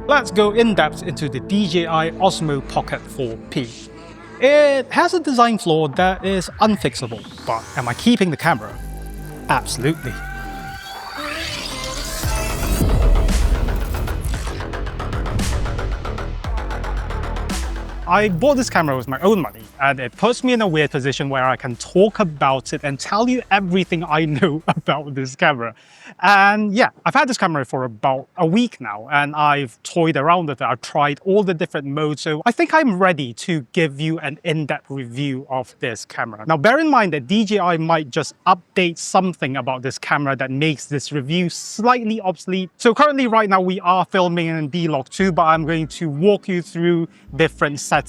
Let's go in depth into the DJI Osmo Pocket 4P. It has a design flaw that is unfixable, but am I keeping the camera? Absolutely. I bought this camera with my own money, and it puts me in a weird position where I can talk about it and tell you everything I know about this camera. And yeah, I've had this camera for about a week now, and I've toyed around with it. I've tried all the different modes, so I think I'm ready to give you an in-depth review of this camera. Now, bear in mind that DJI might just update something about this camera that makes this review slightly obsolete. So currently, right now, we are filming in D-Log 2, but I'm going to walk you through different settings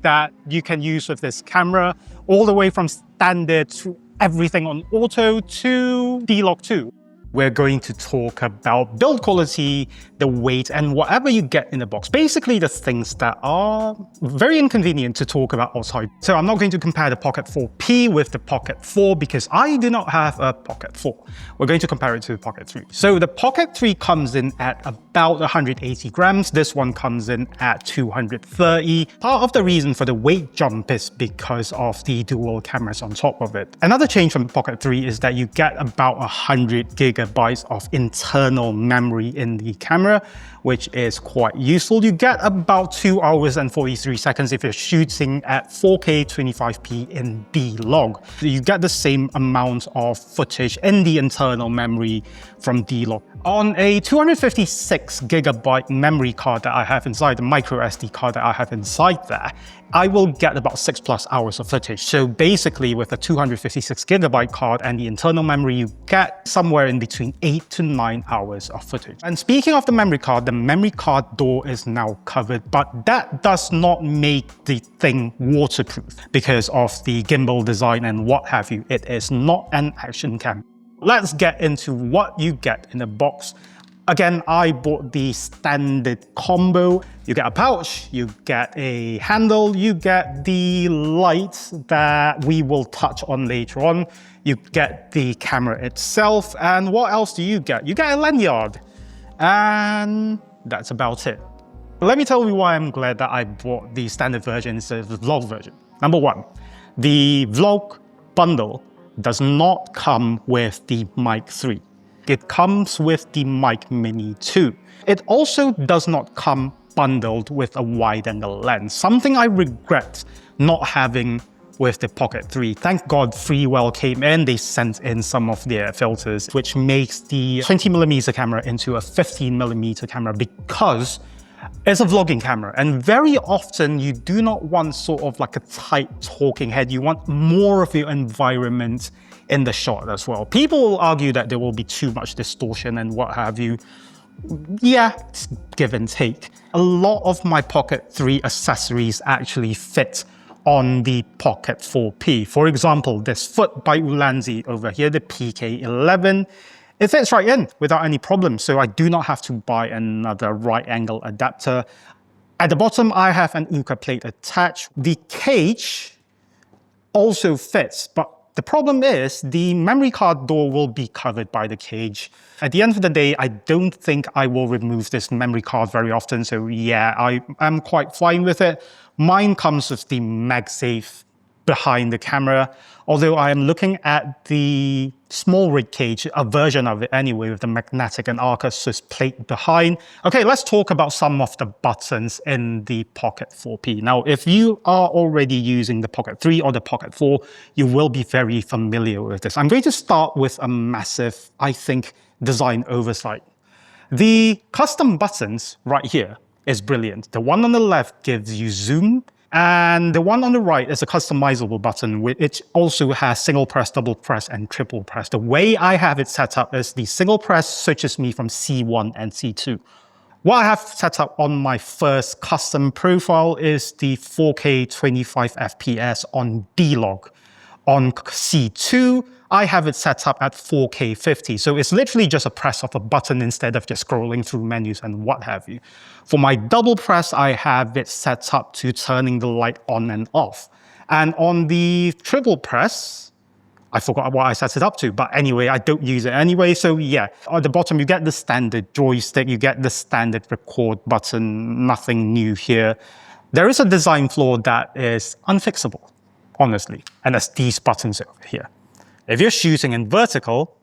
that you can use with this camera, all the way from standard to everything on auto to D-Log 2. We're going to talk about build quality, the weight, and whatever you get in the box. Basically, the things that are very inconvenient to talk about outside. So I'm not going to compare the Pocket 4P with the Pocket 4 because I do not have a Pocket 4. We're going to compare it to the Pocket 3. So the Pocket 3 comes in at about 180 grams. This one comes in at 230. Part of the reason for the weight jump is because of the dual cameras on top of it. Another change from the Pocket 3 is that you get about 100 gigabytes of internal memory in the camera, which is quite useful. You get about 2 hours and 43 seconds if you're shooting at 4K 25p in D-Log. You get the same amount of footage in the internal memory from D-Log. On a 256 gigabyte memory card that I have inside, the micro SD card that I have inside there, I will get about 6+ hours of footage. So basically with a 256 gigabyte card and the internal memory, you get somewhere in between 8 to 9 hours of footage. And speaking of the memory card door is now covered, but that does not make the thing waterproof because of the gimbal design and what have you. It is not an action cam. Let's get into what you get in the box. Again, I bought the standard combo. You get a pouch, you get a handle, you get the light that we will touch on later on. You get the camera itself, and what else do you get? You get a lanyard, and that's about it. But let me tell you why I'm glad that I bought the standard version instead of the vlog version. Number one, the vlog bundle does not come with the Mic 3. It comes with the Mic Mini 2. It also does not come bundled with a wide-angle lens, something I regret not having with the Pocket 3. Thank God Freewell came in, they sent in some of their filters, which makes the 20mm camera into a 15mm camera because it's a vlogging camera, and very often you do not want sort of like a tight talking head. You want more of your environment in the shot as well. People will argue that there will be too much distortion and what have you. Yeah, it's give and take. A lot of my Pocket 3 accessories actually fit on the Pocket 4P. For example, this foot by Ulanzi over here, the PK11, it fits right in without any problem, so I do not have to buy another right angle adapter. At the bottom, I have an Uka plate attached. The cage also fits, but the problem is the memory card door will be covered by the cage. At the end of the day, I don't think I will remove this memory card very often, so yeah, I am quite fine with it. Mine comes with the MagSafe behind the camera, although I am looking at the small rig cage, a version of it anyway, with the magnetic and Arcus plate behind. Okay, let's talk about some of the buttons in the Pocket 4P. Now, if you are already using the Pocket 3 or the Pocket 4, you will be very familiar with this. I'm going to start with a massive, I think, design oversight. The custom buttons right here is brilliant. The one on the left gives you zoom, and the one on the right is a customizable button, which also has single press, double press, and triple press. The way I have it set up is the single press switches me from C1 and C2. What I have set up on my first custom profile is the 4K 25 FPS on D-Log. On C2, I have it set up at 4K 50. So it's literally just a press of a button instead of just scrolling through menus and what have you. For my double press, I have it set up to turning the light on and off. And on the triple press, I forgot what I set it up to, but anyway, I don't use it anyway. So yeah, at the bottom, you get the standard joystick, you get the standard record button, nothing new here. There is a design flaw that is unfixable, honestly, and that's these buttons over here. If you're shooting in vertical,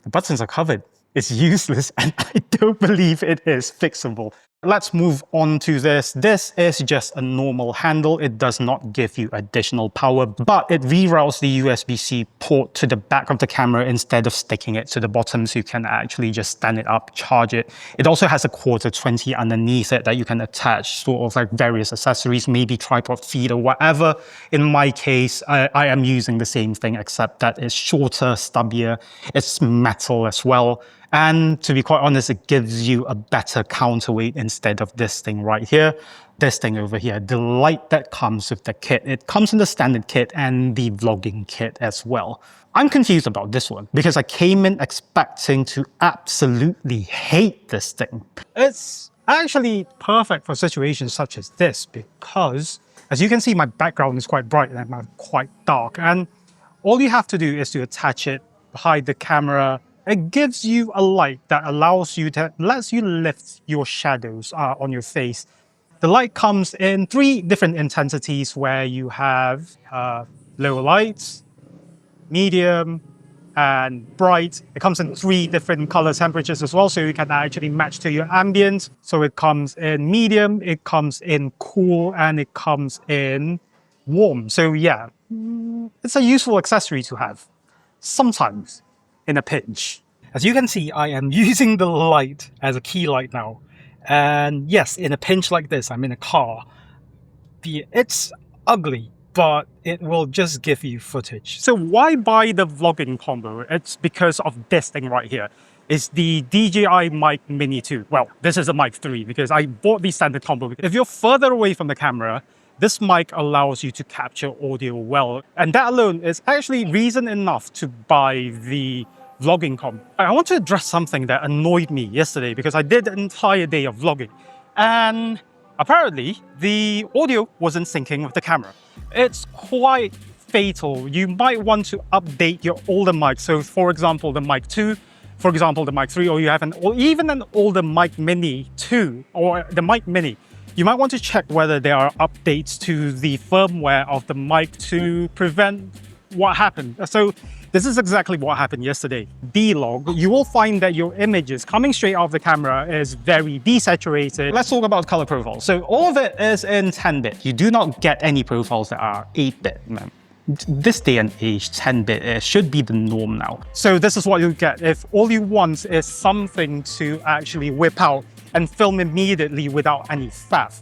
the buttons are covered. It's useless, and I don't believe it is fixable. Let's move on to this. This is just a normal handle. It does not give you additional power, but it reroutes the USB-C port to the back of the camera instead of sticking it to the bottom, so you can actually just stand it up, charge it. It also has a quarter 20 underneath it that you can attach sort of like various accessories, maybe tripod feet or whatever. In my case, I am using the same thing, except that it's shorter, stubbier, it's metal as well. And to be quite honest, it gives you a better counterweight instead of this thing right here. This thing over here, the light that comes with the kit. It comes in the standard kit and the vlogging kit as well. I'm confused about this one because I came in expecting to absolutely hate this thing. It's actually perfect for situations such as this because, as you can see, my background is quite bright and I'm quite dark. And all you have to do is to attach it behind the camera. It gives you a light that lets you lift your shadows on your face. The light comes in 3 different intensities where you have low light, medium, and bright. It comes in 3 different color temperatures as well, so you can actually match to your ambient. So it comes in medium, it comes in cool, and it comes in warm. So yeah, it's a useful accessory to have sometimes in a pinch. As you can see, I am using the light as a key light now. And yes, in a pinch like this, I'm in a car. It's ugly, but it will just give you footage. So why buy the vlogging combo? It's because of this thing right here. It's the DJI Mic Mini 2. Well, this is a Mic 3 because I bought the standard combo. If you're further away from the camera, this mic allows you to capture audio well. And that alone is actually reason enough to buy the vlogging combo. I want to address something that annoyed me yesterday because I did an entire day of vlogging. And apparently, the audio wasn't syncing with the camera. It's quite fatal. You might want to update your older mic. So for example, the Mic 2, for example, the Mic 3, or you have even an older Mic Mini 2 or the Mic Mini. You might want to check whether there are updates to the firmware of the mic to prevent what happened. So this is exactly what happened yesterday. D-Log, you will find that your images coming straight off the camera is very desaturated. Let's talk about color profiles. So all of it is in 10-bit. You do not get any profiles that are 8-bit. This day and age, 10-bit should be the norm now. So this is what you get if all you want is something to actually whip out and film immediately without any faff.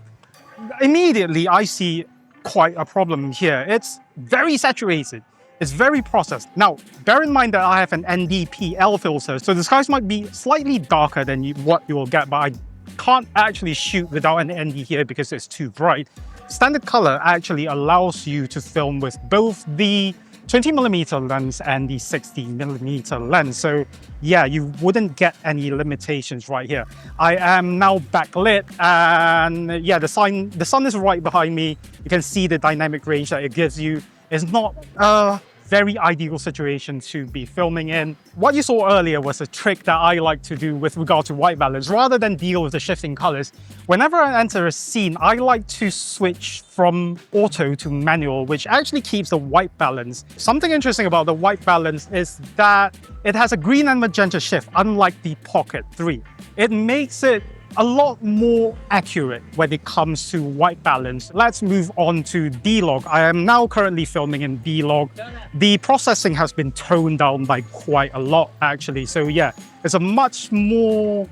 Immediately, I see quite a problem here. It's very saturated. It's very processed. Now, bear in mind that I have an ND-PL filter, so the skies might be slightly darker than what you will get, but I can't actually shoot without an ND here because it's too bright. Standard color actually allows you to film with both the 20mm lens and the 60mm lens. So yeah, you wouldn't get any limitations right here. I am now backlit and yeah, the sun is right behind me. You can see the dynamic range that it gives you. It's not a very ideal situation to be filming in. What you saw earlier was a trick that I like to do with regard to white balance. Rather than deal with the shifting colors, whenever I enter a scene, I like to switch from auto to manual, which actually keeps the white balance. Something interesting about the white balance is that it has a green and magenta shift, unlike the Pocket 3. It makes it a lot more accurate when it comes to white balance. Let's move on to D-Log. I am now currently filming in D-Log. The processing has been toned down by quite a lot, actually. So yeah, it's a much more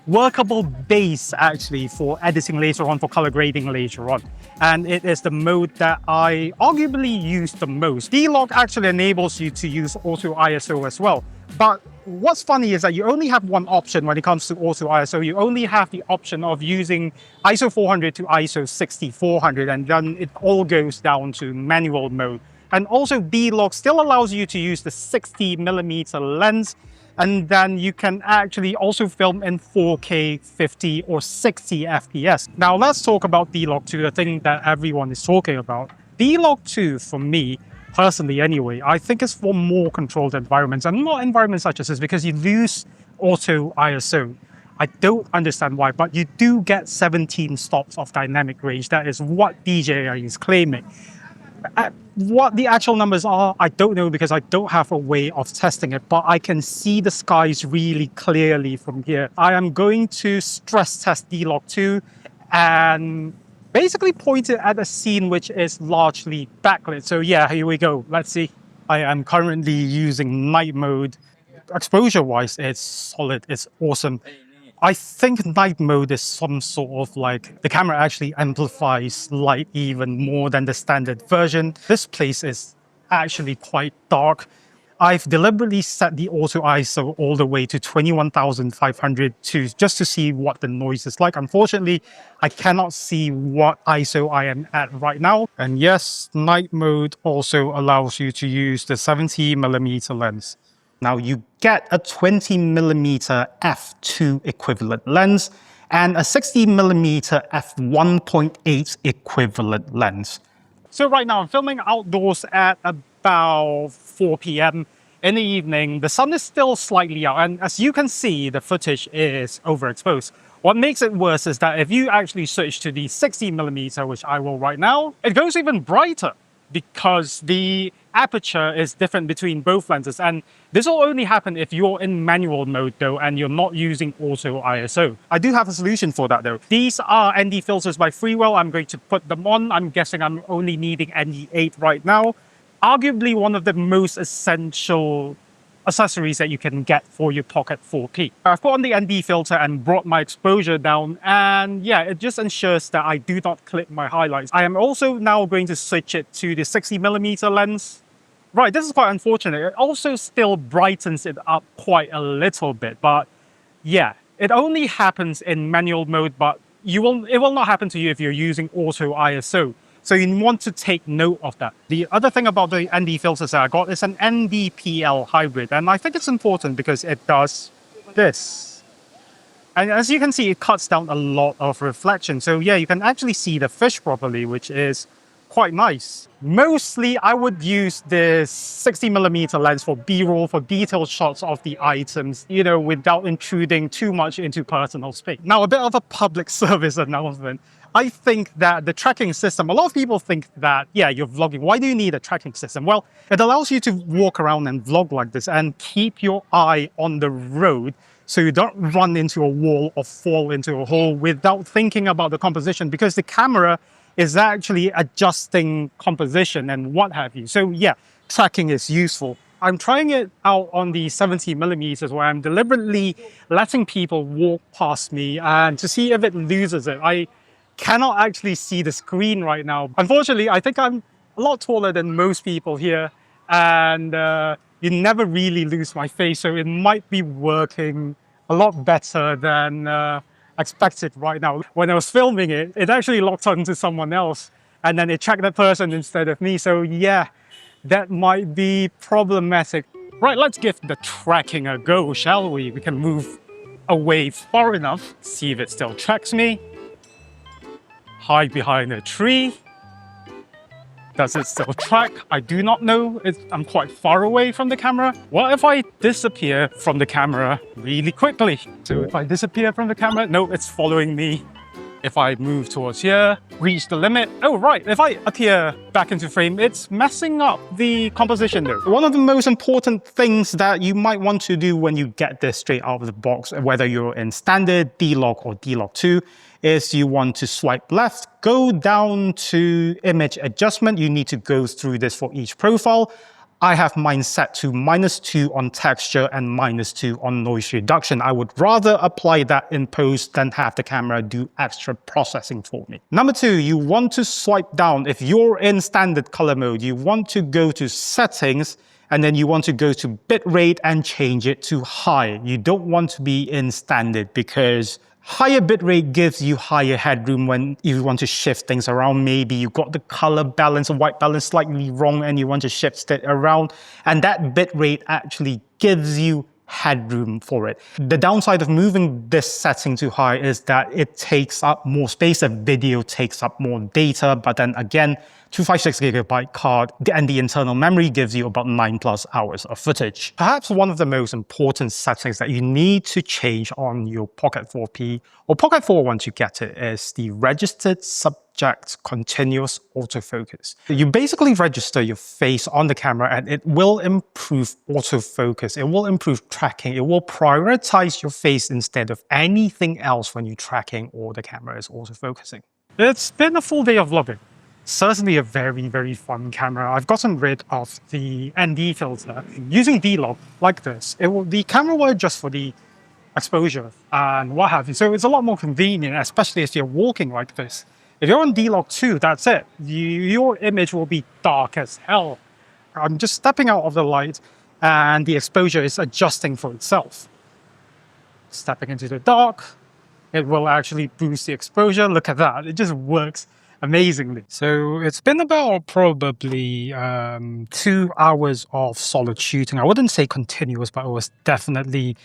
workable base, actually, for editing later on, for color grading later on. And it is the mode that I arguably use the most. D-Log actually enables you to use auto ISO as well. But what's funny is that you only have one option when it comes to auto ISO. You only have the option of using ISO 400 to ISO 6400, and then it all goes down to manual mode. And also D-Log still allows you to use the 60mm lens, and then you can actually also film in 4K, 50 or 60 FPS. Now let's talk about D-Log 2, the thing that everyone is talking about. D-Log 2 for me personally anyway, I think it's for more controlled environments and not environments such as this, because you lose auto ISO. I don't understand why, but you do get 17 stops of dynamic range. That is what DJI is claiming. What the actual numbers are, I don't know, because I don't have a way of testing it, but I can see the skies really clearly from here. I am going to stress test D-Log 2 and basically point it at a scene which is largely backlit. So yeah, here we go. Let's see. I am currently using night mode. Exposure-wise, it's solid. It's awesome. I think night mode is some sort of like, the camera actually amplifies light even more than the standard version. This place is actually quite dark. I've deliberately set the auto ISO all the way to 21,500 just to see what the noise is like. Unfortunately, I cannot see what ISO I am at right now. And yes, night mode also allows you to use the 70mm lens. Now you get a 20mm f2 equivalent lens and a 60mm f1.8 equivalent lens. So right now I'm filming outdoors at about 4 p.m. in the evening. The sun is still slightly out, and as you can see, the footage is overexposed. What makes it worse is that if you actually switch to the 60mm, which I will right now, it goes even brighter, because the aperture is different between both lenses, and this will only happen if you're in manual mode though and you're not using auto ISO. I do have a solution for that though. These are ND filters by Freewell. I'm going to put them on. I'm guessing I'm only needing ND8 right now. Arguably one of the most essential accessories that you can get for your Pocket 4K. I've put on the ND filter and brought my exposure down, and yeah, it just ensures that I do not clip my highlights. I am also now going to switch it to the 60mm lens. Right, this is quite unfortunate. It also still brightens it up quite a little bit, but yeah, it only happens in manual mode, but it will not happen to you if you're using auto ISO. So you want to take note of that. The other thing about the ND filters that I got is an ND-PL hybrid, and I think it's important because it does this. And as you can see, it cuts down a lot of reflection. So yeah, you can actually see the fish properly, which is quite nice. Mostly, I would use this 60mm lens for B-roll, for detailed shots of the items, you know, without intruding too much into personal space. Now, a bit of a public service announcement. I think that the tracking system, a lot of people think that, yeah, you're vlogging. Why do you need a tracking system? Well, it allows you to walk around and vlog like this and keep your eye on the road so you don't run into a wall or fall into a hole without thinking about the composition, because the camera is actually adjusting composition and what have you. So yeah, tracking is useful. I'm trying it out on the 70mm where I'm deliberately letting people walk past me and to see if it loses it. I cannot actually see the screen right now. Unfortunately, I think I'm a lot taller than most people here, and you never really lose my face, so it might be working a lot better than expected right now. When I was filming it, it actually locked onto someone else, and then it tracked that person instead of me. So yeah, that might be problematic. Right, let's give the tracking a go, shall we? We can move away far enough, see if it still tracks me. Hide behind a tree. Does it still track? I do not know. I'm quite far away from the camera. What if I disappear from the camera really quickly? So if I disappear from the camera, no, it's following me. If I move towards here, reach the limit. Oh, right, if I appear back into frame, it's messing up the composition though. One of the most important things that you might want to do when you get this straight out of the box, whether you're in standard, D-Log or D-Log 2, is you want to swipe left, go down to image adjustment. You need to go through this for each profile. I have mine set to -2 on texture and -2 on noise reduction. I would rather apply that in post than have the camera do extra processing for me. Number 2, you want to swipe down. If you're in standard color mode, you want to go to settings, and then you want to go to bitrate and change it to high. You don't want to be in standard because higher bitrate gives you higher headroom when you want to shift things around. Maybe you got the color balance or white balance slightly wrong and you want to shift it around. And that bitrate actually gives you headroom for it. The downside of moving this setting too high is that it takes up more space. The video takes up more data, but then again, 256GB card and the internal memory gives you about 9+ hours of footage. Perhaps one of the most important settings that you need to change on your Pocket 4P or Pocket 4 once you get it is the registered subject continuous autofocus. You basically register your face on the camera and it will improve autofocus. It will improve tracking. It will prioritize your face instead of anything else when you're tracking or the camera is autofocusing. It's been a full day of vlogging. Certainly a very, very fun camera. I've gotten rid of the ND filter. Using D-Log like this, the camera will adjust for the exposure and what have you. So it's a lot more convenient, especially if you're walking like this. If you're on D-Log 2, that's it. Your image will be dark as hell. I'm just stepping out of the light and the exposure is adjusting for itself. Stepping into the dark, it will actually boost the exposure. Look at that, it just works amazingly. So it's been about probably 2 hours of solid shooting. I wouldn't say continuous, but it was definitely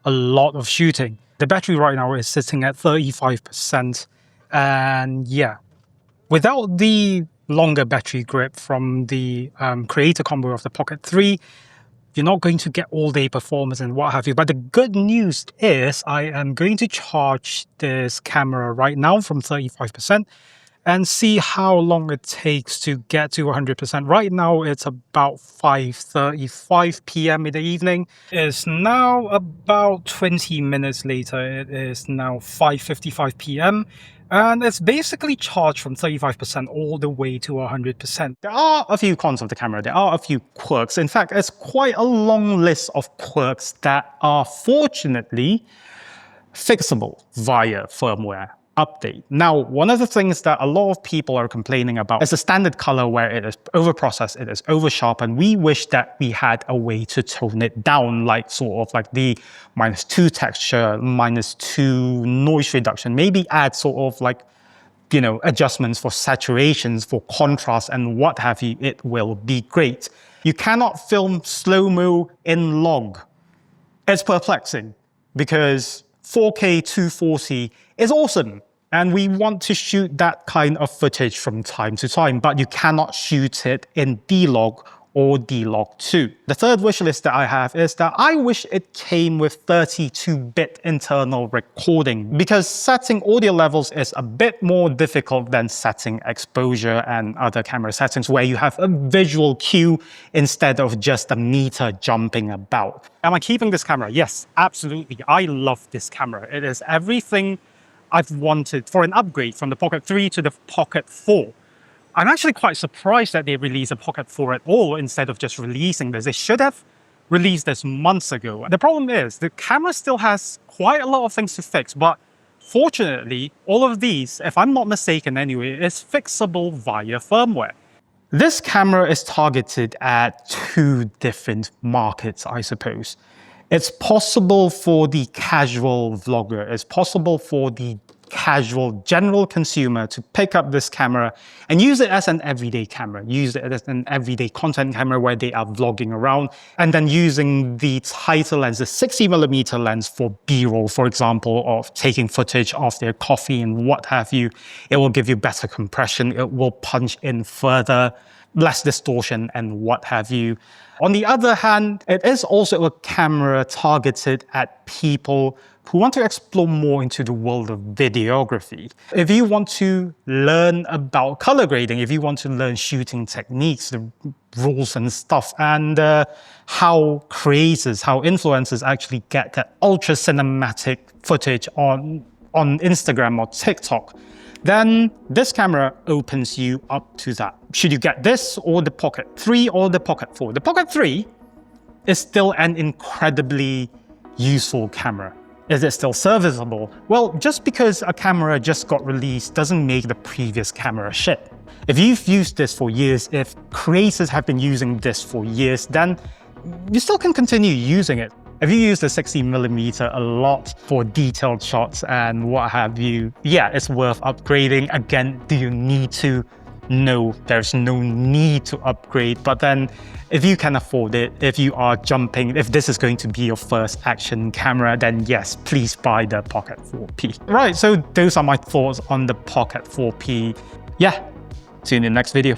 a lot of shooting. The battery right now is sitting at 35%. And yeah, without the longer battery grip from the creator combo of the Pocket 3, you're not going to get all-day performance and what have you. But the good news is I am going to charge this camera right now from 35%. And see how long it takes to get to 100%. Right now, it's about 5:35 p.m. in the evening. It's now about 20 minutes later. It is now 5:55 p.m. And it's basically charged from 35% all the way to 100%. There are a few cons of the camera. There are a few quirks. In fact, it's quite a long list of quirks that are fortunately fixable via firmware update. Now, one of the things that a lot of people are complaining about is the standard color where it is overprocessed, it is oversharp, and we wish that we had a way to tone it down, like sort of like the -2 texture, -2 noise reduction, maybe add sort of like, you know, adjustments for saturations, for contrast and what have you. It will be great. You cannot film slow-mo in log. It's perplexing because 4K 240 is awesome, and we want to shoot that kind of footage from time to time, but you cannot shoot it in D-Log or D-Log 2. The third wish list that I have is that I wish it came with 32-bit internal recording, because setting audio levels is a bit more difficult than setting exposure and other camera settings where you have a visual cue instead of just a meter jumping about. Am I keeping this camera? Yes, absolutely. I love this camera. It is everything I've wanted for an upgrade from the Pocket 3 to the Pocket 4. I'm actually quite surprised that they released a Pocket 4 at all instead of just releasing this. They should have released this months ago. The problem is the camera still has quite a lot of things to fix, but fortunately, all of these, if I'm not mistaken anyway, is fixable via firmware. This camera is targeted at 2 different markets, I suppose. It's possible for the casual vlogger. It's possible for the casual general consumer to pick up this camera and use it as an everyday camera, use it as an everyday content camera where they are vlogging around, and then using the tighter lens, the 60mm lens for B-roll, for example, of taking footage of their coffee and what have you. It will give you better compression. It will punch in further, less distortion and what have you. On the other hand, it is also a camera targeted at people who want to explore more into the world of videography. If you want to learn about color grading, if you want to learn shooting techniques, the rules and stuff, and how creators, how influencers actually get that ultra cinematic footage on Instagram or TikTok, then this camera opens you up to that. Should you get this or the Pocket 3 or the Pocket 4? The Pocket 3 is still an incredibly useful camera. Is it still serviceable? Well, just because a camera just got released doesn't make the previous camera shit. If you've used this for years, if creators have been using this for years, then you still can continue using it. If you use the 60mm a lot for detailed shots and what have you, yeah, it's worth upgrading. Again, do you need to? no, there's no need to upgrade. But then if you can afford it, if you are jumping, if this is going to be your first action camera, then yes, please buy the Pocket 4P. Right, so those are my thoughts on the Pocket 4P. Yeah, see you in the next video.